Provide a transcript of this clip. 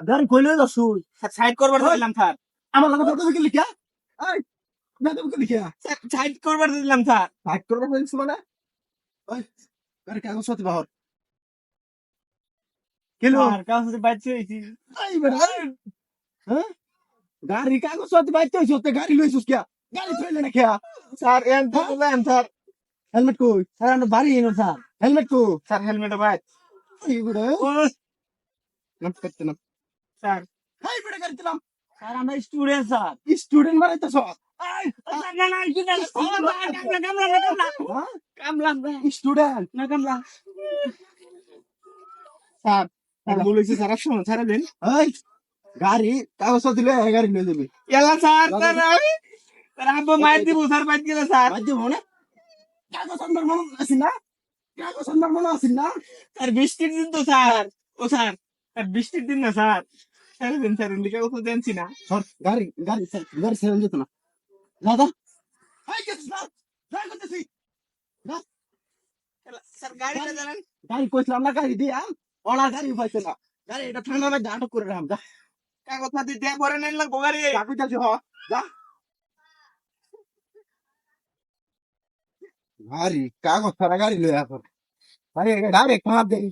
গাড়ি কইলে যাচ্ছু সাইড করবার দিলাম স্যার। আমার লাগে তোকে কি লিখা এই না তোকে লিখা সাইড করবার দিলাম স্যার। সাইড করবে বলছিস মানে ওই গাড়ি কাগজ সাথে বাহর কেলো স্যার কাছে বাইতে হইছি। এই বেটা হ্যাঁ গাড়ি কাগজ সাথে বাইতে হইছ তে গাড়ি লইছিস কিয়া গাড়ি থইলে না কিয়া স্যার এন তো বললাম স্যার। হেলমেট কই স্যার আমরা বাড়ি এনো স্যার। হেলমেট কই স্যার হেলমেট বাইত। এই বেটা ও নাম করতে না স্যার। এই বেটা গাড়ি দিলাম স্যার আমরা স্টুডেন্ট স্যার। স্টুডেন্ট মারাইতেছ স্যার না না স্টুডেন্ট কামলা স্টুডেন্ট না কামলা। স্যার স্যার বলেছি স্যার শুনুন স্যার দেন। এই গাড়ি কাগজ দিলে গাড়ি লই যাবে এলা স্যার স্যার স্যার আব্বা মার দিব স্যার বাইত গেল স্যার। বাদ দিব না কাগজ আনবার মনে আছে না কাগজ আনবার মনে আছে না স্যার বৃষ্টির দিন তো স্যার। ও স্যার স্যার বৃষ্টির দিন না স্যার। স্যার দিন স্যার লিখে কথা জানছি না। সর গাড়ি গাড়ি গাড়ি ছেড়ে যেত না দাদা এই কে স্যার যাই করতেছি স্যার গাড়িটা জানেন। গাড়ি কইছিলাম না গাড়ি দিয়া ওনার গাড়ি পাইছে না গাড়ি এটা ঠান্ডা লাগে আটক করে রাম যা কাগজ পাতি দিয়ে পরে নেন লাগবো গাড়ি। চাকরি চাচ্ছি হ যা গাড়ি কাগজ ছাড়া গাড়ি লই আসো ভাই ডাইরেক্ট মার দেই